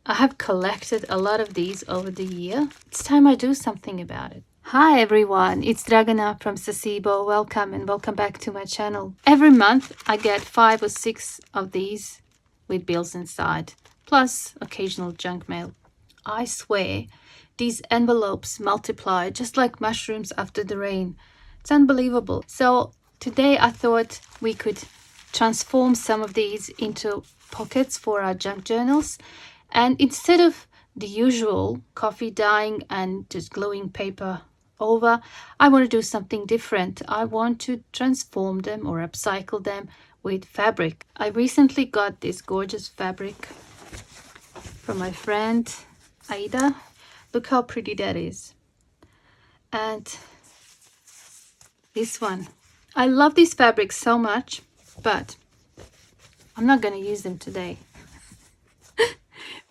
I have collected a lot of these over the year. It's time I do something about it. Hi everyone, it's Dragana from Saacibo. Welcome and welcome back to my channel. Every month I get 5 or 6 of these with bills inside, plus occasional junk mail. I swear, these envelopes multiply just like mushrooms after the rain. It's unbelievable. So today I thought we could transform some of these into pockets for our junk journals. And instead of the usual coffee dyeing and just gluing paper over, I want to do something different. I want to transform them or upcycle them with fabric. I recently got this gorgeous fabric from my friend Aida. Look how pretty that is. And this one. I love these fabrics so much, but I'm not going to use them today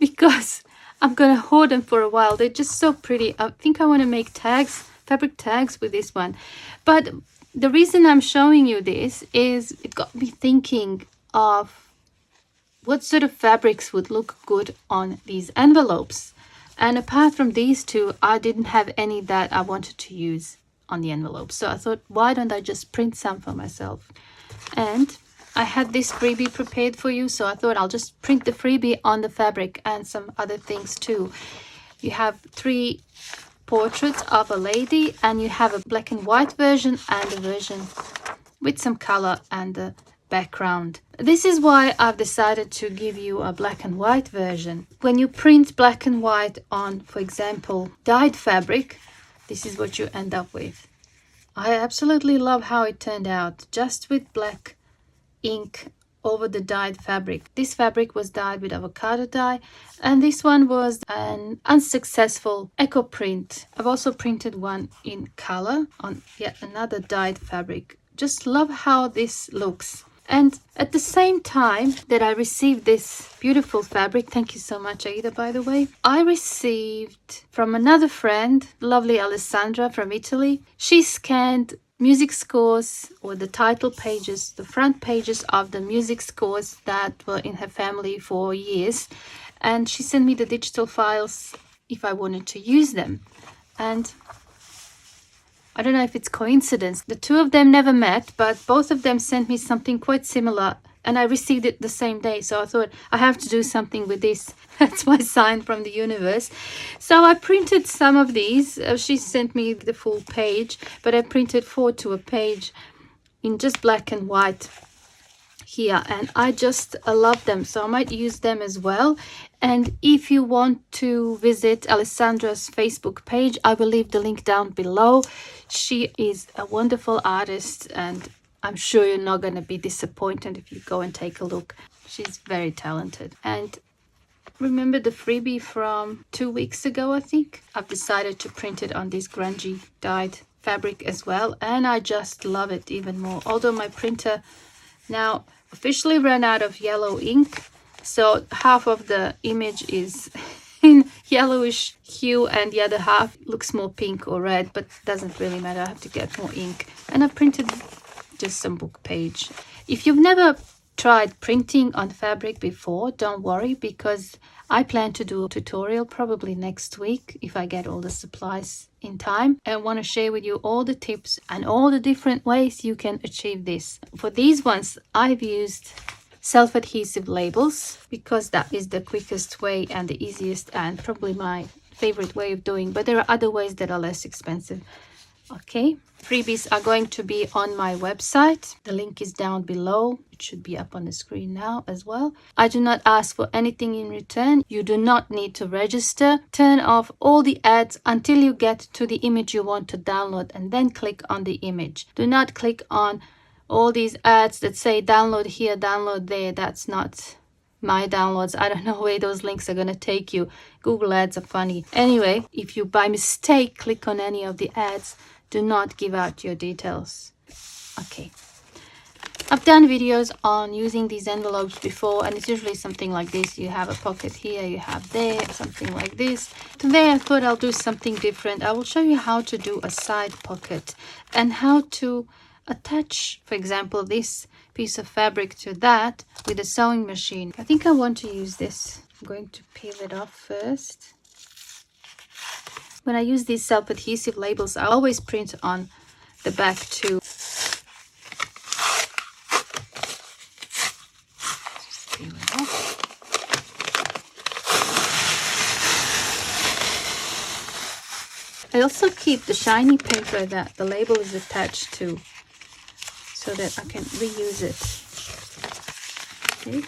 because I'm going to hoard them for a while. They're just so pretty. I think I want to make tags, fabric tags with this one. But the reason I'm showing you this is it got me thinking of what sort of fabrics would look good on these envelopes. And apart from these two, I didn't have any that I wanted to use on the envelope. So I thought, why don't I just print some for myself? And I had this freebie prepared for you, so I thought I'll just print the freebie on the fabric and some other things too. You have 3 portraits of a lady, and you have a black and white version and a version with some color and the background. This is why I've decided to give you a black and white version. When you print black and white on, for example, dyed fabric, this is what you end up with. I absolutely love how it turned out, just with black ink over the dyed fabric. This fabric was dyed with avocado dye, and this one was an unsuccessful eco print. I've also printed one in color on yet another dyed fabric. Just love how this looks. And at the same time that I received this beautiful fabric, thank you so much, Aida, by the way, I received from another friend, lovely Alessandra from Italy. She scanned music scores, or the title pages, the front pages of the music scores that were in her family for years. And she sent me the digital files if I wanted to use them. And I don't know if it's coincidence. The 2 of them never met, but both of them sent me something quite similar, and I received it the same day. So I thought I have to do something with this. That's my sign from the universe. So I printed some of these. She sent me the full page, but I printed 4 to a page in just black and white here, and I just love them, so I might use them as well. And if you want to visit Alessandra's Facebook page, I will leave the link down below. She is a wonderful artist, and I'm sure you're not going to be disappointed if you go and take a look. She's very talented. And remember the freebie from 2 weeks ago, I think? I've decided to print it on this grungy dyed fabric as well, and I just love it even more. Although my printer now officially ran out of yellow ink, so half of the image is in yellowish hue and the other half looks more pink or red, but doesn't really matter. I have to get more ink. And I printed just some book page. If you've never tried printing on fabric before, don't worry, because I plan to do a tutorial probably next week if I get all the supplies in time. I want to share with you all the tips and all the different ways you can achieve this. For these ones, I've used self-adhesive labels because that is the quickest way and the easiest and probably my favorite way of doing, but there are other ways that are less expensive. Okay, freebies are going to be on my website. The link is down below. It should be up on the screen now as well. I do not ask for anything in return. You do not need to register. Turn off all the ads until you get to the image you want to download, and then click on the image. Do not click on all these ads that say download here, download there. That's not my downloads. I don't know where those links are going to take you. Google ads are funny. Anyway, if you by mistake click on any of the ads, do not give out your details. Okay. I've done videos on using these envelopes before, and it's usually something like this. You have a pocket here, you have there, something like this. Today I thought I'll do something different. I will show you how to do a side pocket and how to attach, for example, this piece of fabric to that with a sewing machine. I think I want to use this I'm going to peel it off first. When I use these self-adhesive labels, I always print on the back too. Just peel it off. I also keep the shiny paper that the label is attached to so that I can reuse it. Okay.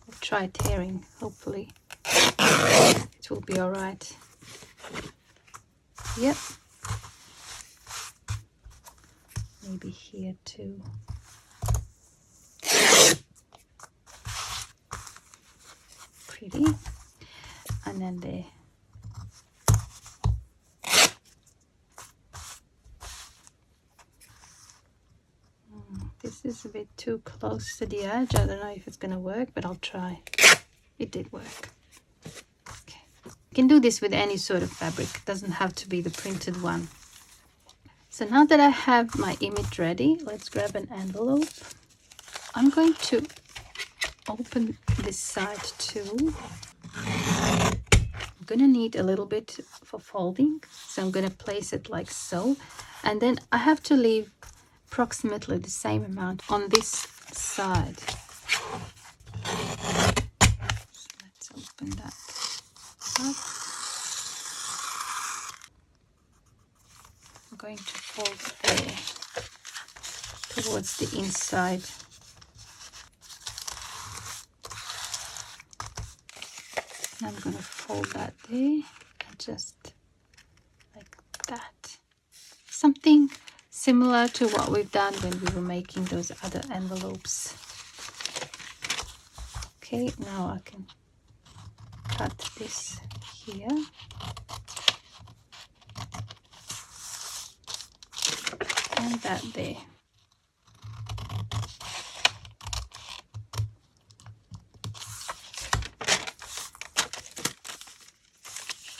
I'll try tearing, hopefully it will be all right. Yep. Maybe here too. Pretty. And then there. This is a bit too close to the edge. I don't know if it's gonna work, but I'll try. It did work. Okay. You can do this with any sort of fabric. It doesn't have to be the printed one. So now that I have my image ready, let's grab an envelope. I'm going to open this side too. I'm gonna need a little bit for folding, so I'm gonna place it like so, and then I have to leave approximately the same amount on this side. So let's open that up. I'm going to fold there towards the inside. And I'm going to fold that there and just like that. Something similar to what we've done when we were making those other envelopes. Okay, now I can cut this here. And that there.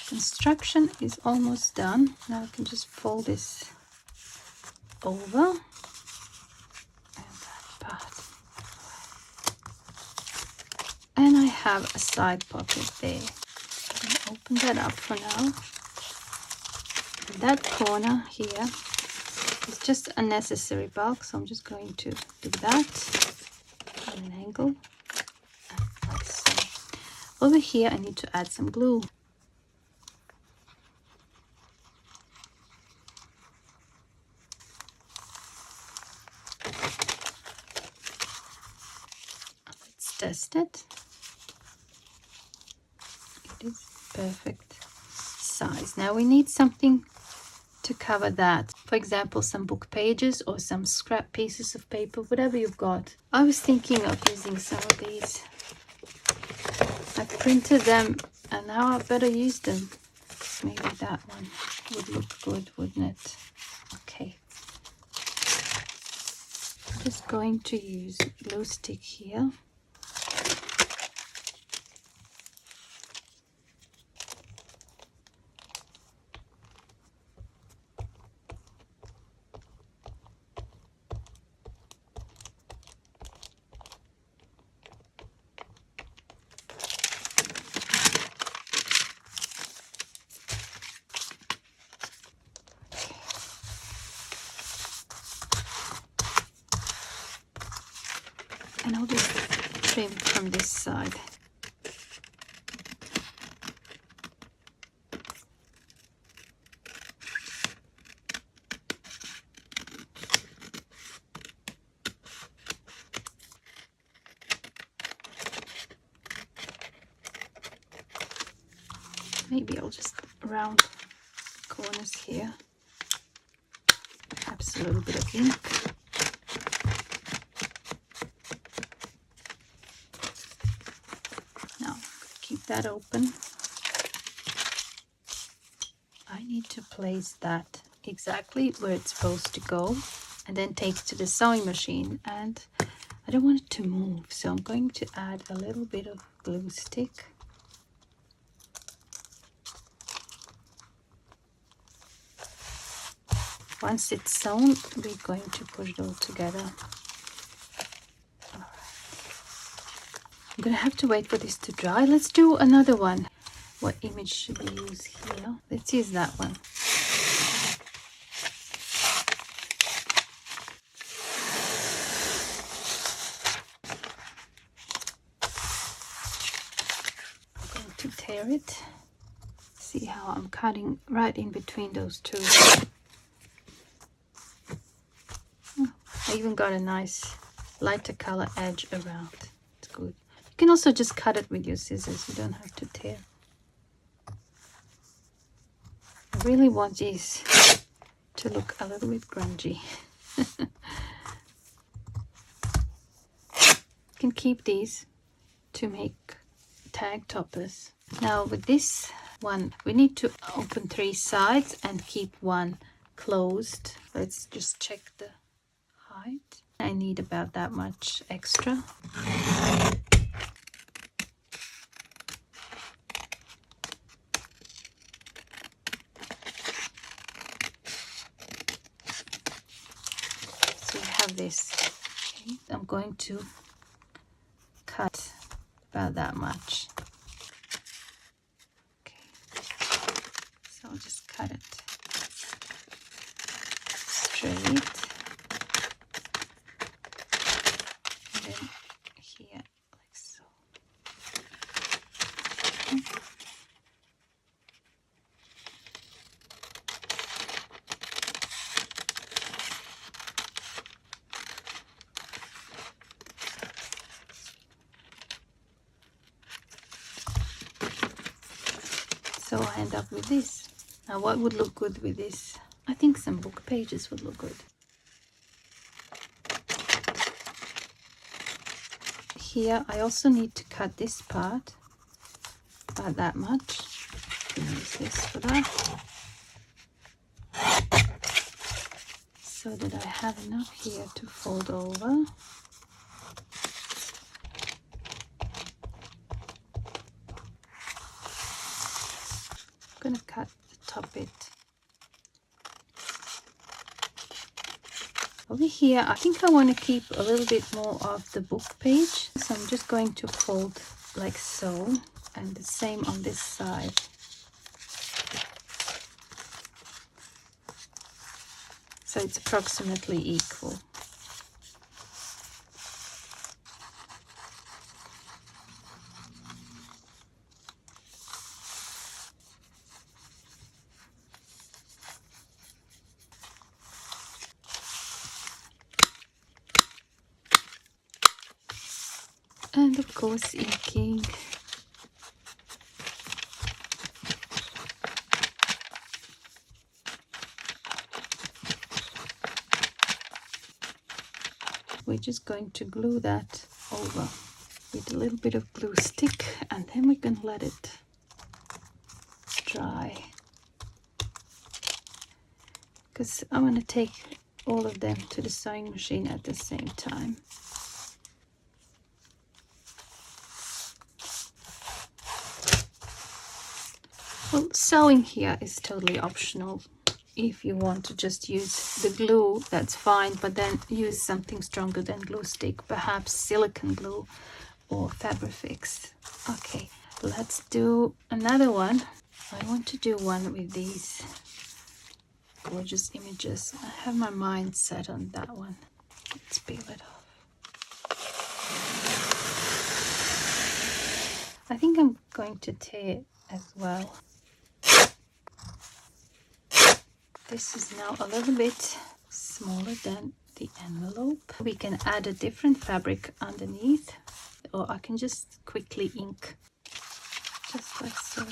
Construction is almost done. Now I can just fold this over and that part. And I have a side pocket there. I'm going to open that up for now. And that corner here is just a necessary bulk, so I'm just going to do that at an angle. Like so. Over here I need to add some glue. Test it. It is perfect size. Now we need something to cover that. For example, some book pages or some scrap pieces of paper, whatever you've got. I was thinking of using some of these. I printed them and now I better use them. Maybe that one would look good, wouldn't it? Okay. I'm just going to use glue stick here. And I'll just trim from this side. Maybe I'll just round corners here. Perhaps a little bit of ink. Now, keep that open. I need to place that exactly where it's supposed to go and then take it to the sewing machine, and I don't want it to move, so I'm going to add a little bit of glue stick. Once it's sewn, we're going to put it all together. I'm gonna have to wait for this to dry. Let's do another one. What image should we use here? Let's use that one. I'm going to tear it. See how I'm cutting right in between those two. I even got a nice lighter color edge around. It's good. You can also just cut it with your scissors. You don't have to tear. I really want these to look a little bit grungy. You can keep these to make tag toppers. Now with this one, we need to open 3 sides and keep one closed. Let's just check the height. I need about that much extra. So we have this. Okay. I'm going to cut about that much. Okay. So I'll just cut it straight. Here, like so. So I end up with this. Now what would look good with this? I think some book pages would look good. Here I also need to cut this part about that much. Use this for that, so that I have enough here to fold over. I'm gonna cut the top bit. Over here, I think I want to keep a little bit more of the book page. So I'm just going to fold like so, and the same on this side. So it's approximately equal. And of course inking. We're just going to glue that over with a little bit of glue stick, and then we can let it dry. Because I'm going to take all of them to the sewing machine at the same time. Well, sewing here is totally optional. If you want to just use the glue, that's fine, but then use something stronger than glue stick, perhaps silicone glue or Fabrifix. Okay, let's do another one. I want to do one with these gorgeous images. I have my mind set on that one. Let's peel it off. I think I'm going to tear as well. This is now a little bit smaller than the envelope. We can add a different fabric underneath, or I can just quickly ink, just like so.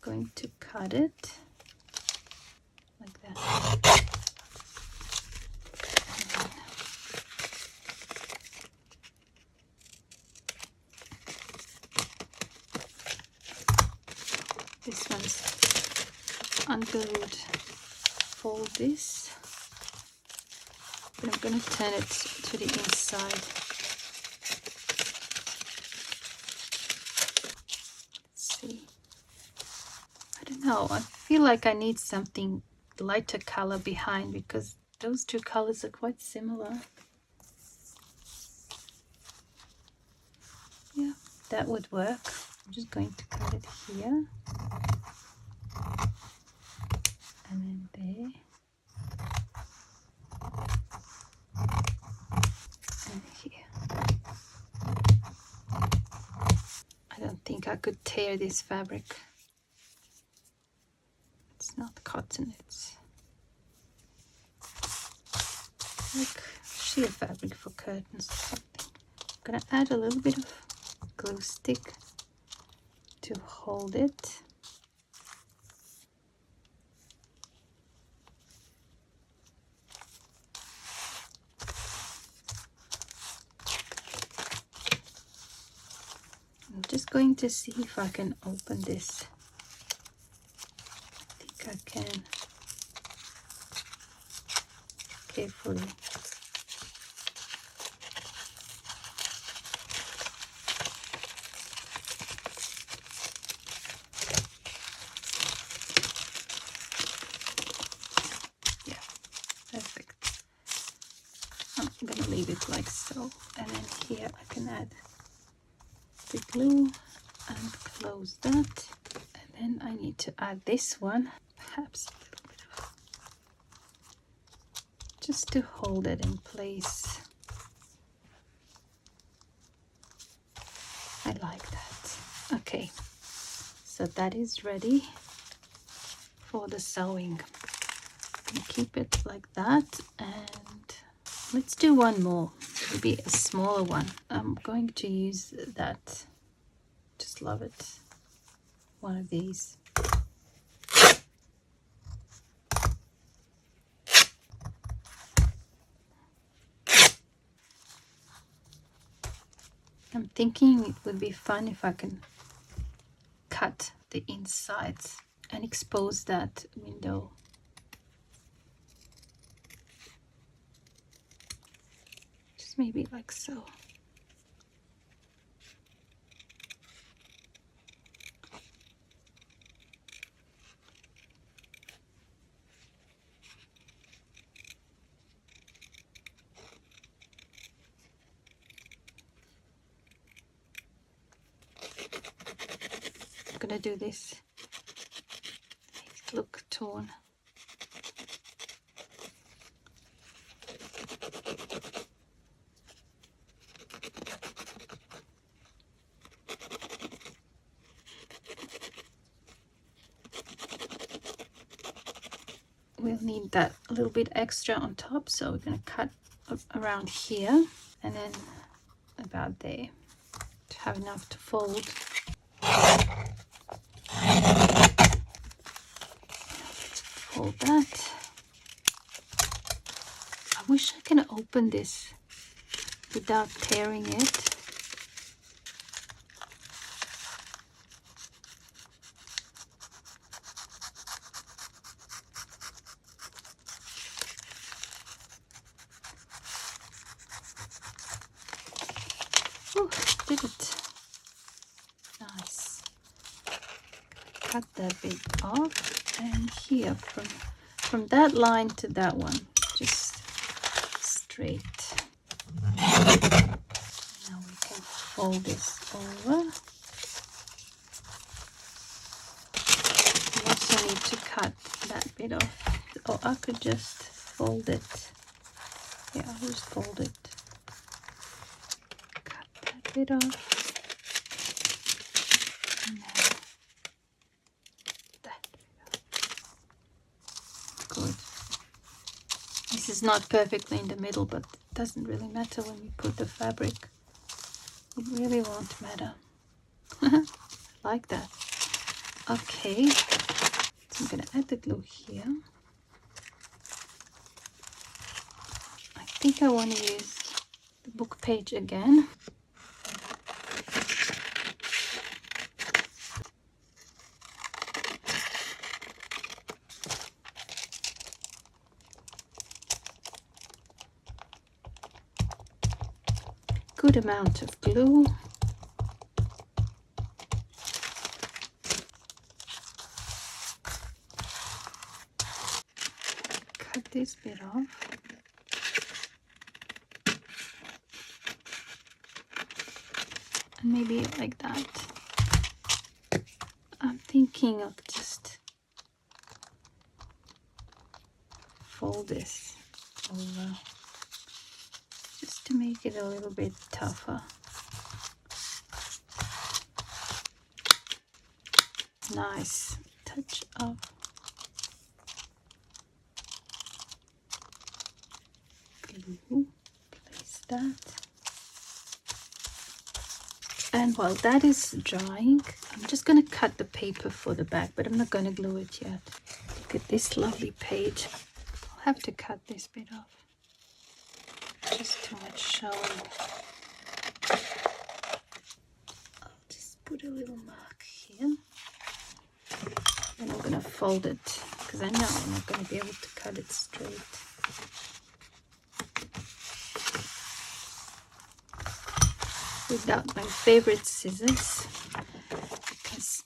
Going to cut it like that. This one's unglued. Fold this, but I'm going to turn it to the inside. somehow I feel like I need something lighter color behind, because those two colors are quite similar. Yeah, that would work. I'm just going to cut it here and then there and here. I don't think I could tear this fabric. It's not cotton, it's like sheer fabric for curtains or something. I'm gonna add a little bit of glue stick to hold it. I'm just going to see if I can open this. I think I can. Carefully. Yeah, perfect. I'm gonna leave it like so, and then here I can add the glue and close that. And then I need to add this one, perhaps a little bit of, just to hold it in place. I like that. Okay, so that is ready for the sewing. I'm gonna keep it like that, and let's do one more, maybe a smaller one. I'm going to use that. Just love it. One of these. I'm thinking it would be fun if I can cut the insides and expose that window. Just maybe like so. I'm gonna do this. Make it look torn. We'll need that a little bit extra on top, so we're going to cut around here and then about there to have enough to fold. Let's fold that. I wish I can open this without tearing it. Oh, did it. Nice. Cut that bit off, and here from that line to that one, just straight. Now we can fold this over. We also need to cut that bit off. Or I could just fold it. Yeah, I'll just fold it. Cut that bit off. And then that bit off. Good. This is not perfectly in the middle, but it doesn't really matter when you put the fabric. It really won't matter. Like that. Okay. So I'm going to add the glue here. I think I want to use the book page again. Good amount of glue. cut this bit off. And maybe like that. I'm thinking of just fold this over just to make it a little bit tougher. Nice touch of glue. Place that. And while that is drying, I'm just going to cut the paper for the back, but I'm not going to glue it yet. Look at this lovely page. I'll have to cut this bit off. Just too much showing. I'll just put a little mark here. And I'm going to fold it because I know I'm not going to be able to cut it straight. Without my favorite scissors, because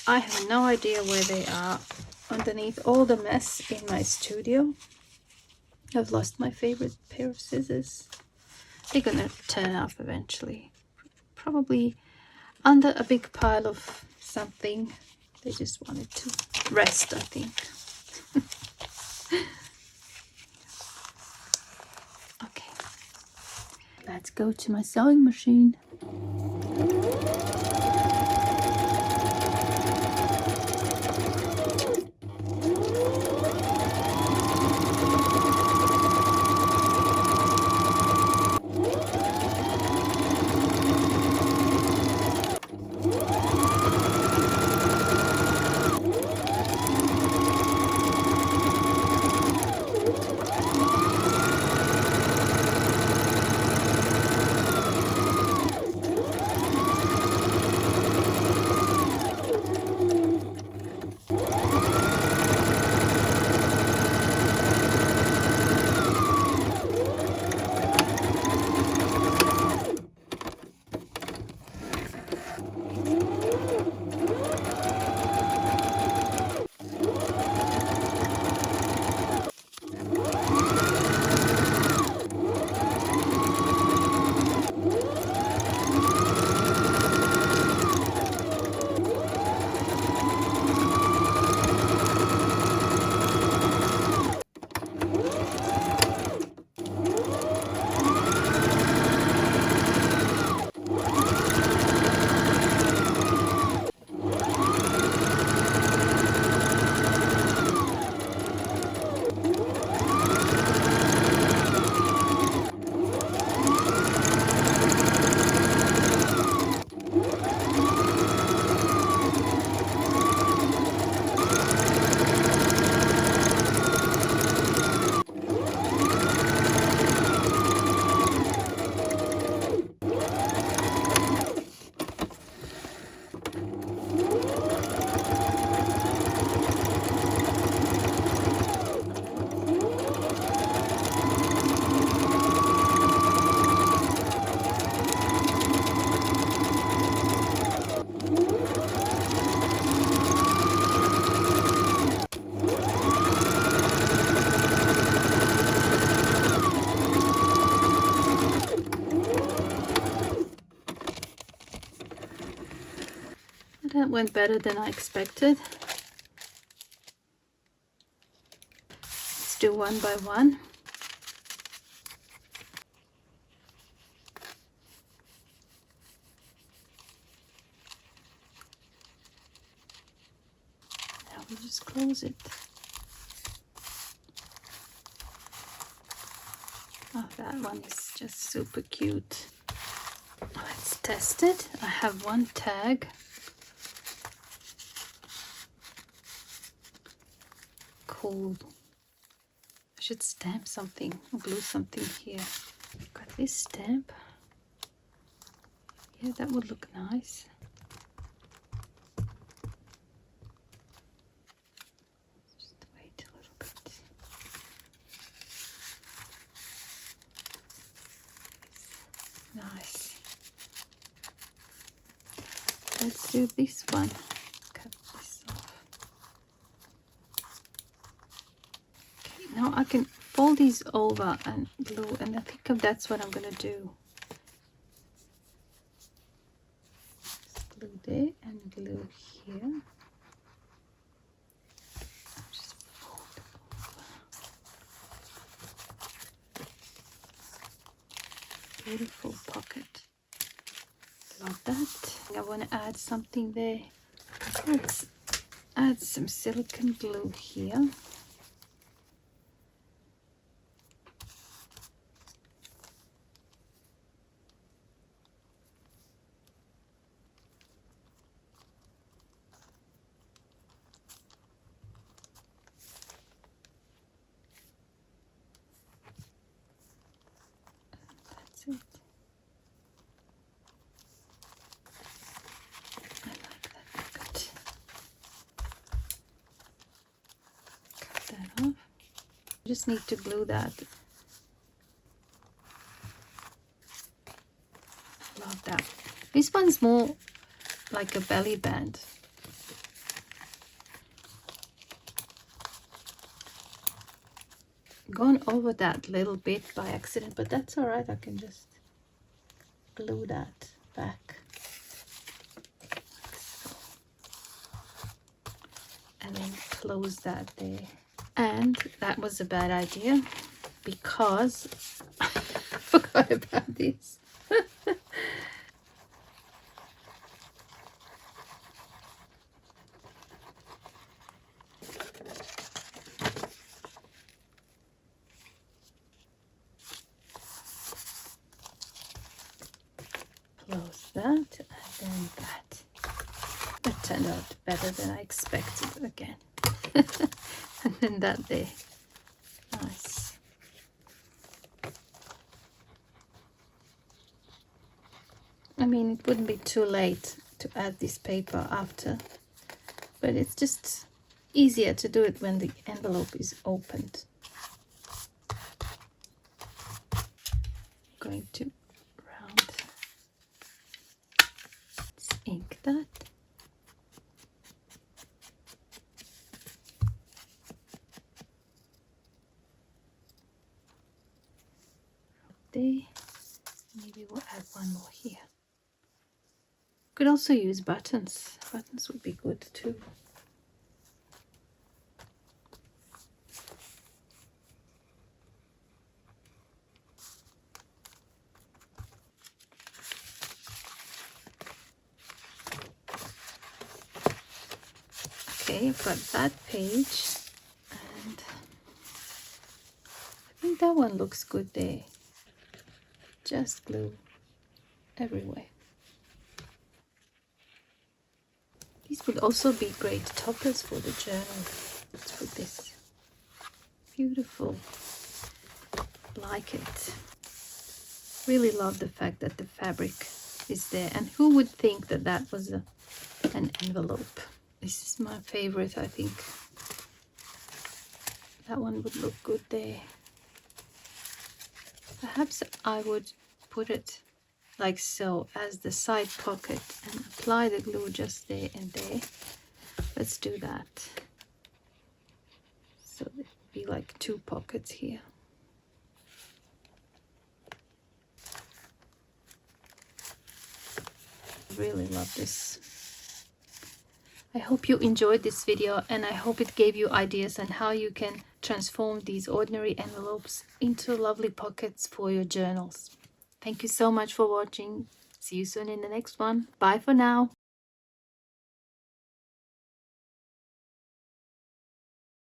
I have no idea where they are underneath all the mess in my studio. I've lost my favorite pair of scissors. They're gonna turn up eventually, probably under a big pile of something. They just wanted to rest, I think. Okay, let's go to my sewing machine. That went better than I expected. Let's do one by one. Now we just close it. Oh, that one is just super cute. Let's test it. I have one tag. Cool. I should stamp something or glue something here. Got this stamp. Yeah, that would look nice. Just wait a little bit. Nice. Let's do this one. Cut this off. Now I can fold these over and glue, and I think that's what I'm going to do. Just glue there and glue here. Just fold over. Beautiful pocket. Love that. I want to add something there. Let's add some silicone glue here. That's it. I like that pocket. Cut that off. Just need to glue that. Love that. This one's more like a belly band. Gone over that little bit by accident, but that's all right. I can just glue that back like so, and then close that there. And that was a bad idea because I forgot about this. Close that, and then that. That turned out better than I expected again. And then that there. Nice. I mean, it wouldn't be too late to add this paper after, but it's just easier to do it when the envelope is opened. I'm going to round. Let's ink that. There. Maybe we'll add one more here. Could also use buttons. Buttons would be good too. Okay, I've got that page, and I think that one looks good there. Just glue everywhere. These would also be great toppers for the journal. Let's put this. Beautiful. Like it. Really love the fact that the fabric is there. And who would think that that was an envelope? This is my favorite, I think. That one would look good there. Perhaps I would put it like so as the side pocket and apply the glue just there and there. Let's do that. So there would be like two pockets here. Really love this. I hope you enjoyed this video, and I hope it gave you ideas on how you can transform these ordinary envelopes into lovely pockets for your journals. Thank you so much for watching. See you soon in the next one. Bye for now.